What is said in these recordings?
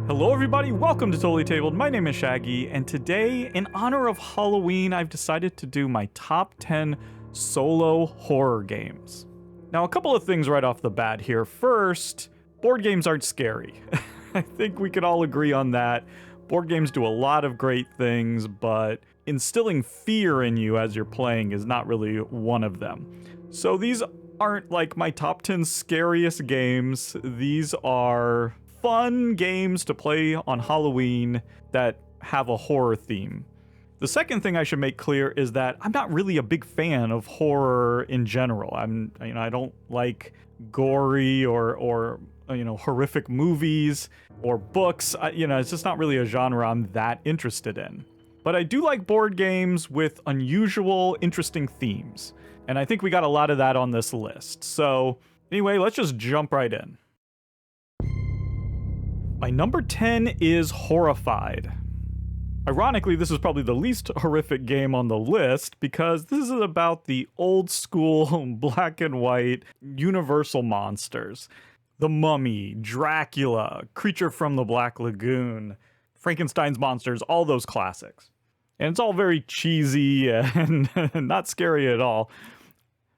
Hello everybody, welcome to Totally Tabled. My name is Shaggy, and today, in honor of Halloween, I've decided to do my top 10 solo horror games. Now, a couple of things right off the bat here. First, board games aren't scary. I think we can all agree on that. Board games do a lot of great things, but instilling fear in you as you're playing is not really one of them. So these aren't like my top 10 scariest games. These are fun games to play on Halloween that have a horror theme. The second thing I should make clear is that I'm not really a big fan of horror in general. I don't like gory or horrific movies or books. It's just not really a genre I'm that interested in. But I do like board games with unusual, interesting themes. And I think we got a lot of that on this list. So anyway, let's just jump right in. My number 10 is Horrified. Ironically, this is probably the least horrific game on the list because this is about the old school black and white universal monsters. The Mummy, Dracula, Creature from the Black Lagoon, Frankenstein's monsters, all those classics. And it's all very cheesy and not scary at all.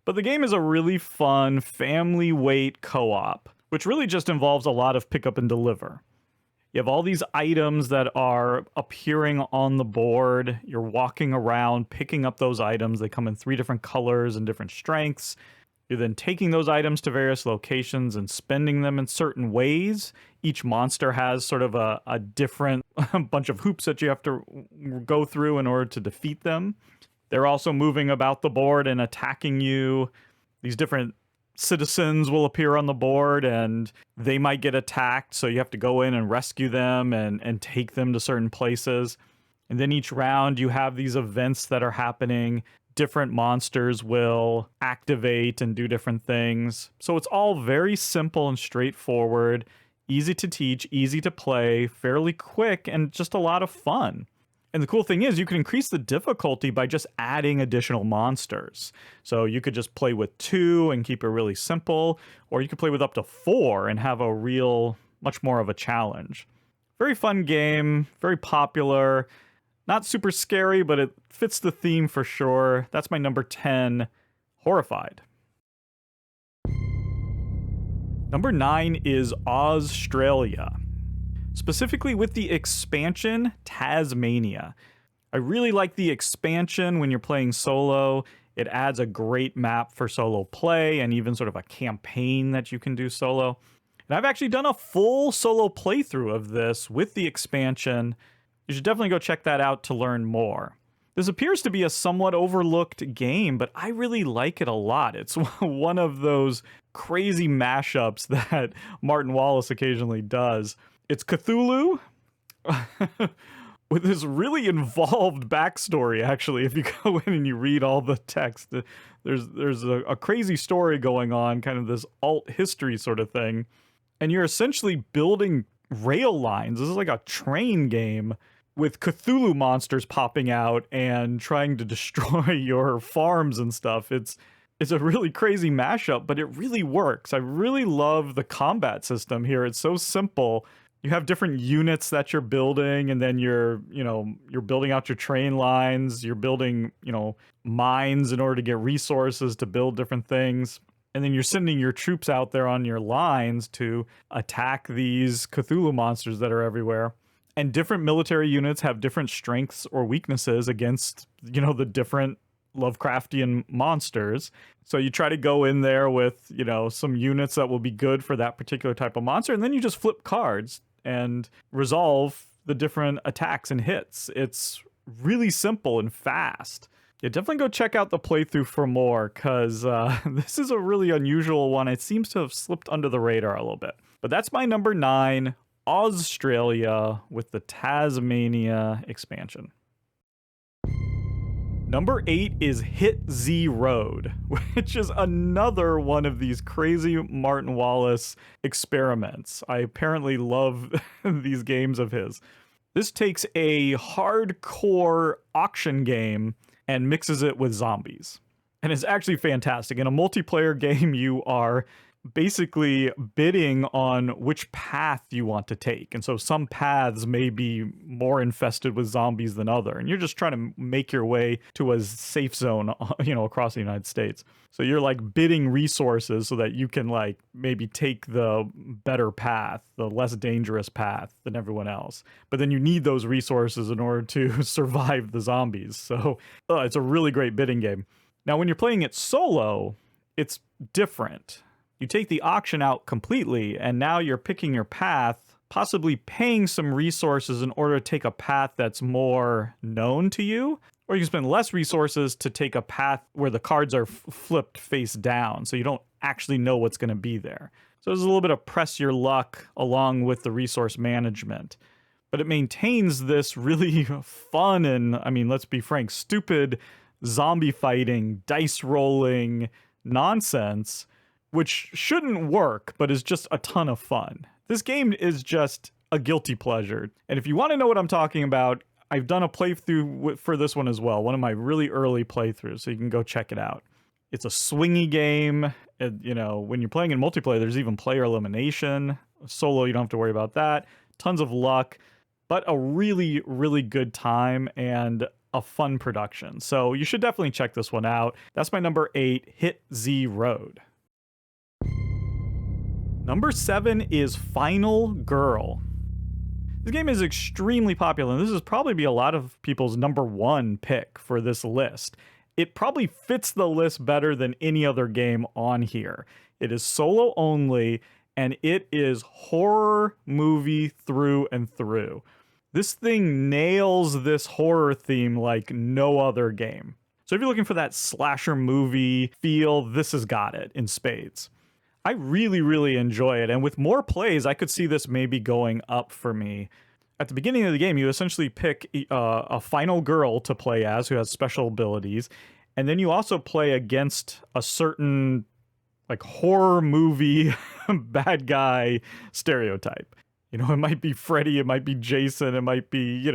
But the game is a really fun family weight co-op, which really just involves a lot of pick up and deliver. You have all these items that are appearing on the board. You're walking around, picking up those items. They come in 3 different colors and different strengths. You're then taking those items to various locations and spending them in certain ways. Each monster has sort of a different bunch of hoops that you have to go through in order to defeat them. They're also moving about the board and attacking you. These different citizens will appear on the board and they might get attacked, so you have to go in and rescue them and take them to certain places. And then each round you have these events that are happening. Different monsters will activate and do different things. So it's all very simple and straightforward, easy to teach, easy to play, fairly quick, and just a lot of fun. And the cool thing is you can increase the difficulty by just adding additional monsters. So you could just play with 2 and keep it really simple, or you could play with up to 4 and have much more of a challenge. Very fun game, very popular, not super scary, but it fits the theme for sure. That's my number 10, Horrified. Number 9 is Australia. Specifically with the expansion, Tasmania. I really like the expansion when you're playing solo. It adds a great map for solo play and even sort of a campaign that you can do solo. And I've actually done a full solo playthrough of this with the expansion. You should definitely go check that out to learn more. This appears to be a somewhat overlooked game, but I really like it a lot. It's one of those crazy mashups that Martin Wallace occasionally does. It's Cthulhu with this really involved backstory, actually. If you go in and you read all the text, there's a crazy story going on, kind of this alt history sort of thing. And you're essentially building rail lines. This is like a train game with Cthulhu monsters popping out and trying to destroy your farms and stuff. It's a really crazy mashup, but it really works. I really love the combat system here. It's so simple. You have different units that you're building, and then you're building out your train lines. You're building, mines in order to get resources to build different things. And then you're sending your troops out there on your lines to attack these Cthulhu monsters that are everywhere. And different military units have different strengths or weaknesses against, the different Lovecraftian monsters. So you try to go in there with, some units that will be good for that particular type of monster, and then you just flip cards and resolve the different attacks and hits. It's really simple and fast. Yeah, definitely go check out the playthrough for more, because this is a really unusual one. It seems to have slipped under the radar a little bit. But that's my number 9, Australia, with the Tasmania expansion. Number 8 is Hit Z Road, which is another one of these crazy Martin Wallace experiments. I apparently love these games of his. This takes a hardcore auction game and mixes it with zombies. And it's actually fantastic. In a multiplayer game, you are basically bidding on which path you want to take. And so some paths may be more infested with zombies than other. And you're just trying to make your way to a safe zone, across the United States. So you're like bidding resources so that you can like maybe take the better path, the less dangerous path than everyone else. But then you need those resources in order to survive the zombies. So it's a really great bidding game. Now, when you're playing it solo, it's different. You take the auction out completely, and now you're picking your path, possibly paying some resources in order to take a path that's more known to you, or you can spend less resources to take a path where the cards are flipped face down, so you don't actually know what's going to be there. So there's a little bit of press your luck along with the resource management. But it maintains this really fun and, I mean, let's be frank, stupid zombie fighting, dice rolling nonsense, which shouldn't work, but is just a ton of fun. This game is just a guilty pleasure. And if you want to know what I'm talking about, I've done a playthrough for this one as well, one of my really early playthroughs, so you can go check it out. It's a swingy game. When you're playing in multiplayer, there's even player elimination. Solo, you don't have to worry about that. Tons of luck, but a really, really good time and a fun production. So you should definitely check this one out. That's my number 8, Hit Z Road. Number 7 is Final Girl. This game is extremely popular, and this is probably be a lot of people's number 1 pick for this list. It probably fits the list better than any other game on here. It is solo only, and it is horror movie through and through. This thing nails this horror theme like no other game. So if you're looking for that slasher movie feel, this has got it in spades. I really, really enjoy it. And with more plays, I could see this maybe going up for me. At the beginning of the game, you essentially pick a final girl to play as who has special abilities. And then you also play against a certain like horror movie bad guy stereotype. It might be Freddy, it might be Jason, it might be,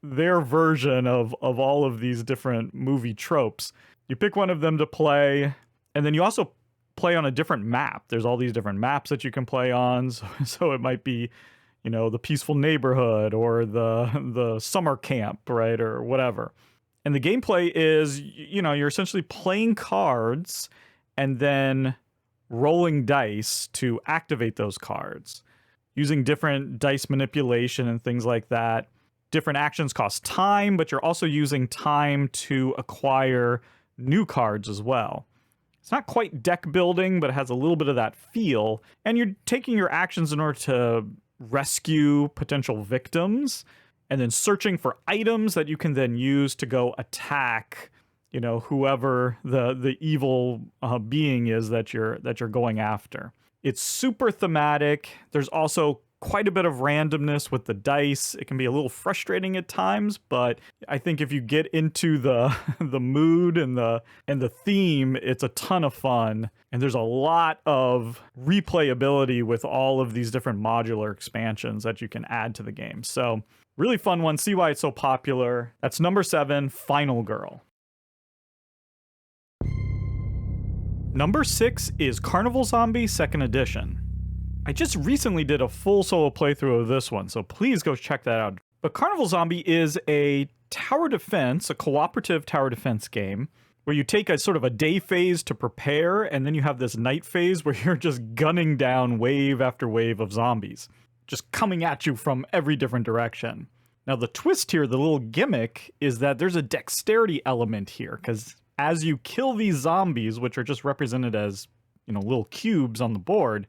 their version of all of these different movie tropes. You pick one of them to play, and then you also play on a different map. There's all these different maps that you can play on. So it might be, the peaceful neighborhood or the summer camp, right? Or whatever. And the gameplay is, you're essentially playing cards and then rolling dice to activate those cards. Using different dice manipulation and things like that. Different actions cost time, but you're also using time to acquire new cards as well. It's not quite deck building, but it has a little bit of that feel. And you're taking your actions in order to rescue potential victims, and then searching for items that you can then use to go attack, whoever the evil being is that you're going after. It's super thematic. There's also quite a bit of randomness with the dice. It can be a little frustrating at times, but I think if you get into the mood and the theme, it's a ton of fun. And there's a lot of replayability with all of these different modular expansions that you can add to the game. So really fun one. See why it's so popular. That's number 7, Final Girl. Number 6 is Carnival Zombie 2nd Edition. I just recently did a full solo playthrough of this one, so please go check that out. But Carnival Zombie is a tower defense, a cooperative tower defense game, where you take a sort of a day phase to prepare, and then you have this night phase where you're just gunning down wave after wave of zombies, just coming at you from every different direction. Now the twist here, the little gimmick, is that there's a dexterity element here, because as you kill these zombies, which are just represented as, little cubes on the board,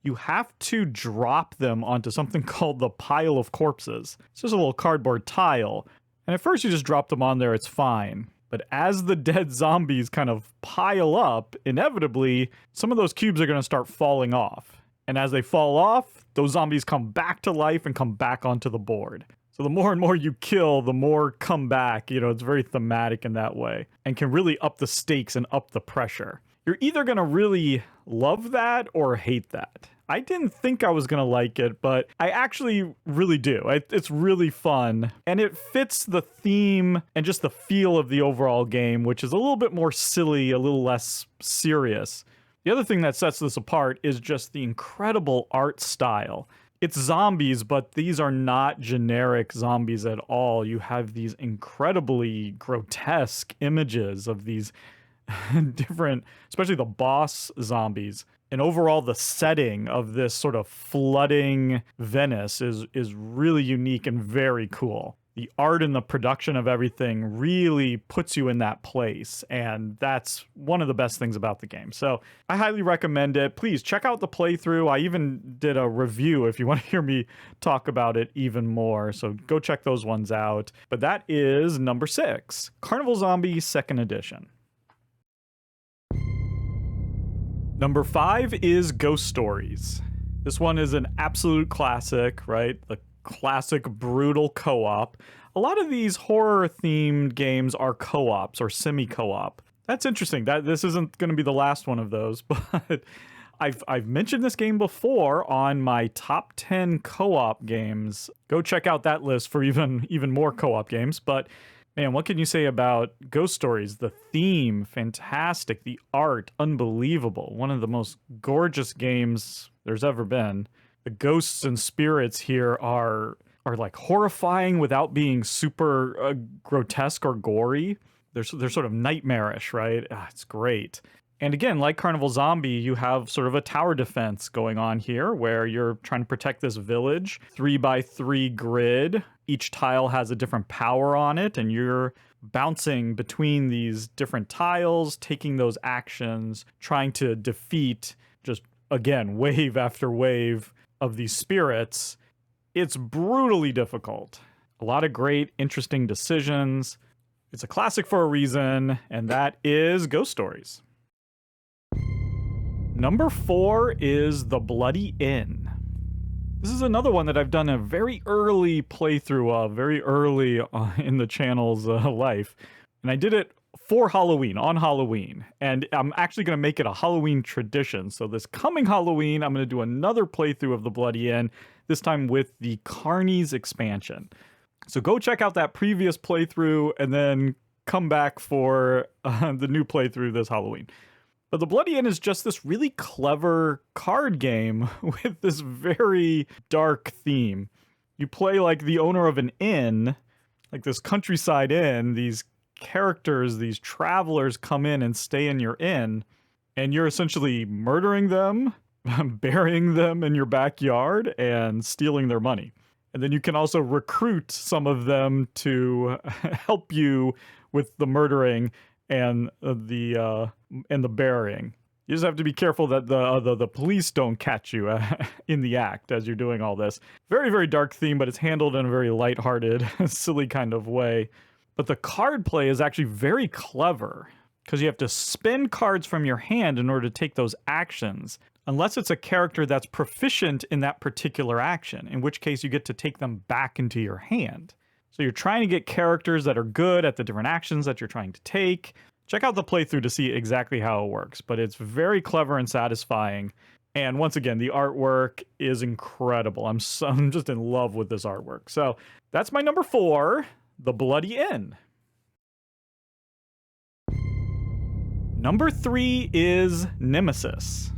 you have to drop them onto something called the pile of corpses. It's just a little cardboard tile. And at first you just drop them on there, it's fine. But as the dead zombies kind of pile up, inevitably, some of those cubes are going to start falling off. And as they fall off, those zombies come back to life and come back onto the board. So the more and more you kill, the more come back. It's very thematic in that way and can really up the stakes and up the pressure. You're either going to really love that or hate that. I didn't think I was going to like it, but I actually really do. It's really fun, and it fits the theme and just the feel of the overall game, which is a little bit more silly, a little less serious. The other thing that sets this apart is just the incredible art style. It's zombies, but these are not generic zombies at all. You have these incredibly grotesque images of these different, especially the boss zombies. And overall, the setting of this sort of flooding Venice is really unique and very cool. The art and the production of everything really puts you in that place, and that's one of the best things about the game. So I highly recommend it. Please check out the playthrough. I even did a review if you want to hear me talk about it even more, so go check those ones out. But that is number 6, Carnival Zombie 2nd Edition. Number 5 is Ghost Stories. This one is an absolute classic, right? The classic brutal co-op. A lot of these horror-themed games are co-ops or semi-co-op. That's interesting. This isn't going to be the last one of those, but I've mentioned this game before on my top 10 co-op games. Go check out that list for even more co-op games. But man, what can you say about Ghost Stories? The theme, fantastic. The art, unbelievable. One of the most gorgeous games there's ever been. The ghosts and spirits here are like horrifying without being super grotesque or gory. They're sort of nightmarish, right? It's great. And again, like Carnival Zombie, you have sort of a tower defense going on here where you're trying to protect this village. 3x3 grid. Each tile has a different power on it, and you're bouncing between these different tiles, taking those actions, trying to defeat just, again, wave after wave of these spirits. It's brutally difficult. A lot of great, interesting decisions. It's a classic for a reason, and that is Ghost Stories. Number 4 is The Bloody Inn. This is another one that I've done a very early playthrough of, very early in the channel's life. And I did it for Halloween, on Halloween. And I'm actually going to make it a Halloween tradition. So this coming Halloween, I'm going to do another playthrough of The Bloody Inn, this time with the Carnies expansion. So go check out that previous playthrough and then come back for the new playthrough this Halloween. But The Bloody Inn is just this really clever card game with this very dark theme. You play like the owner of an inn, like this countryside inn. These characters, these travelers come in and stay in your inn, and you're essentially murdering them, burying them in your backyard, and stealing their money. And then you can also recruit some of them to help you with the murdering and the burying. You just have to be careful that the police don't catch you in the act as you're doing all this. Very, very dark theme, but it's handled in a very lighthearted, silly kind of way. But the card play is actually very clever because you have to spin cards from your hand in order to take those actions, unless it's a character that's proficient in that particular action, in which case you get to take them back into your hand. So you're trying to get characters that are good at the different actions that you're trying to take. Check out the playthrough to see exactly how it works, but it's very clever and satisfying. And once again, the artwork is incredible. I'm just in love with this artwork. So that's my number 4, The Bloody Inn. Number 3 is Nemesis.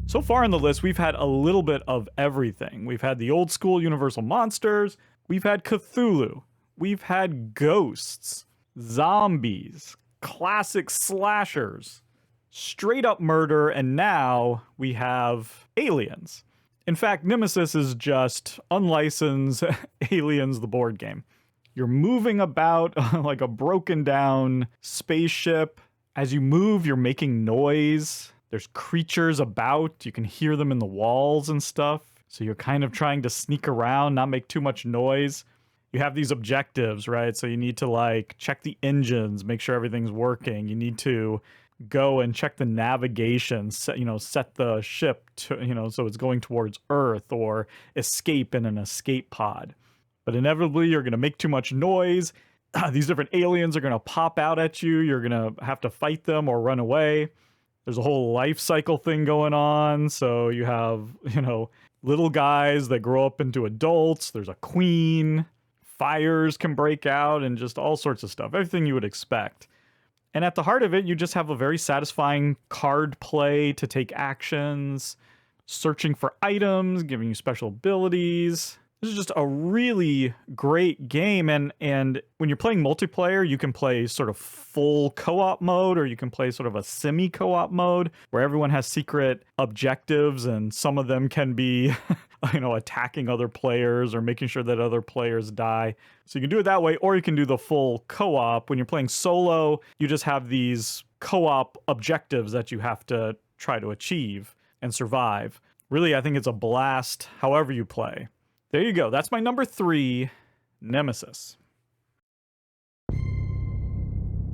So far on the list, we've had a little bit of everything. We've had the old school Universal monsters. We've had Cthulhu. We've had ghosts, zombies, classic slashers, straight up murder, and now we have aliens. In fact, Nemesis is just unlicensed Aliens, the board game. You're moving about like a broken down spaceship. As you move, you're making noise. There's creatures about. You can hear them in the walls and stuff. So you're kind of trying to sneak around, not make too much noise. You have these objectives, right? So you need to like check the engines, make sure everything's working. You need to go and check the navigation, set the ship to, so it's going towards Earth, or escape in an escape pod. But inevitably, you're going to make too much noise. These different aliens are going to pop out at you. You're going to have to fight them or run away. There's a whole life cycle thing going on. So you have, little guys that grow up into adults. There's a queen. Fires can break out and just all sorts of stuff. Everything you would expect. And at the heart of it, you just have a very satisfying card play to take actions, searching for items, giving you special abilities. This is just a really great game, and when you're playing multiplayer, you can play sort of full co-op mode, or you can play sort of a semi-co-op mode where everyone has secret objectives, and some of them can be, attacking other players or making sure that other players die. So you can do it that way, or you can do the full co-op. When you're playing solo, you just have these co-op objectives that you have to try to achieve and survive. Really, I think it's a blast however you play. There you go. That's my number 3, Nemesis.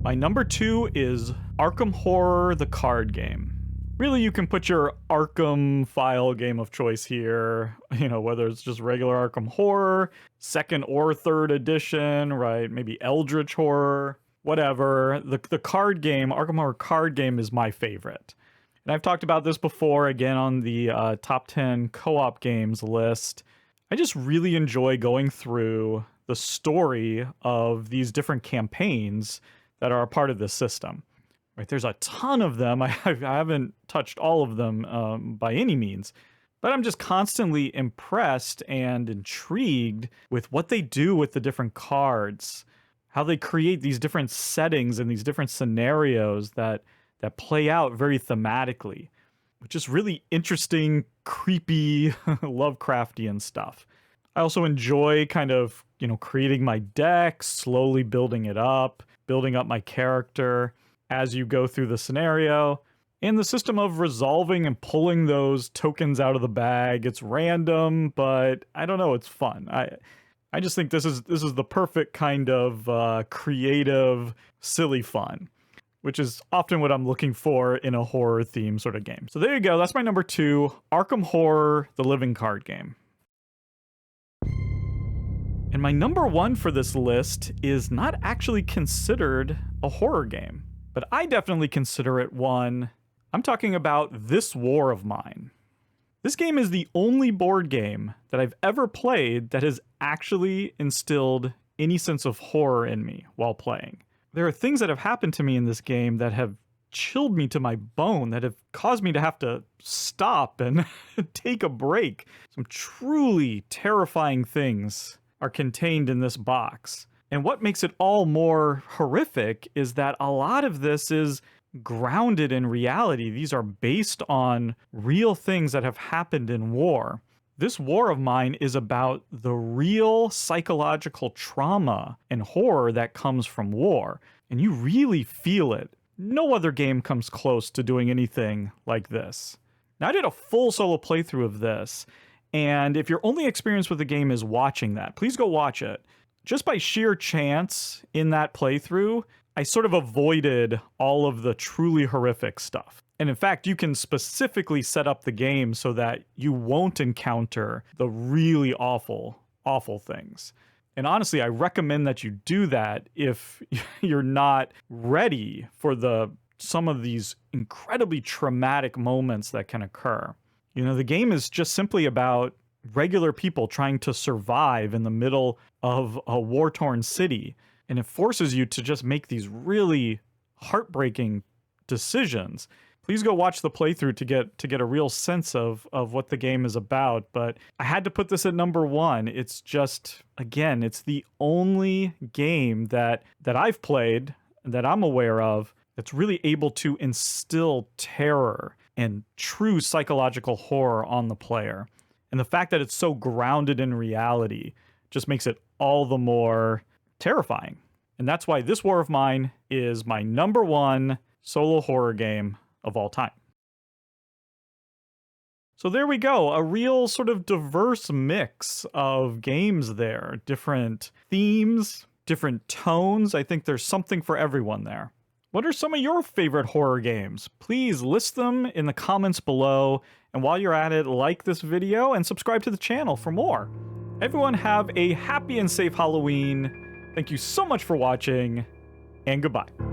My number 2 is Arkham Horror, the card game. Really, you can put your Arkham file game of choice here, whether it's just regular Arkham Horror, 2nd or 3rd edition, right? Maybe Eldritch Horror, whatever. The card game, Arkham Horror card game, is my favorite. And I've talked about this before, again, on the top 10 co-op games list. I just really enjoy going through the story of these different campaigns that are a part of this system. Right? There's a ton of them. I haven't touched all of them by any means, but I'm just constantly impressed and intrigued with what they do with the different cards, how they create these different settings and these different scenarios that play out very thematically. Which is really interesting, creepy, Lovecraftian stuff. I also enjoy kind of, creating my deck, slowly building it up, building up my character as you go through the scenario. And the system of resolving and pulling those tokens out of the bag. It's random, but I don't know, it's fun. I just think this is the perfect kind of creative, silly fun, which is often what I'm looking for in a horror theme sort of game. So there you go. That's my number 2, Arkham Horror, the living card game. And my number 1 for this list is not actually considered a horror game, but I definitely consider it one. I'm talking about This War of Mine. This game is the only board game that I've ever played that has actually instilled any sense of horror in me while playing. There are things that have happened to me in this game that have chilled me to my bone, that have caused me to have to stop and take a break. Some truly terrifying things are contained in this box. And what makes it all more horrific is that a lot of this is grounded in reality. These are based on real things that have happened in war. This War of Mine is about the real psychological trauma and horror that comes from war. And you really feel it. No other game comes close to doing anything like this. Now, I did a full solo playthrough of this. And if your only experience with the game is watching that, please go watch it. Just by sheer chance in that playthrough, I sort of avoided all of the truly horrific stuff. And in fact, you can specifically set up the game so that you won't encounter the really awful, awful things. And honestly, I recommend that you do that if you're not ready for some of these incredibly traumatic moments that can occur. The game is just simply about regular people trying to survive in the middle of a war-torn city. And it forces you to just make these really heartbreaking decisions. Please go watch the playthrough to get a real sense of what the game is about. But I had to put this at number 1. It's just, again, it's the only game that I've played, that I'm aware of, that's really able to instill terror and true psychological horror on the player. And the fact that it's so grounded in reality just makes it all the more terrifying. And that's why This War of Mine is my number 1 solo horror game of all time. So there we go, a real sort of diverse mix of games there. Different themes, different tones. I think there's something for everyone there. What are some of your favorite horror games? Please list them in the comments below. And while you're at it, like this video and subscribe to the channel for more. Everyone have a happy and safe Halloween. Thank you so much for watching, and goodbye.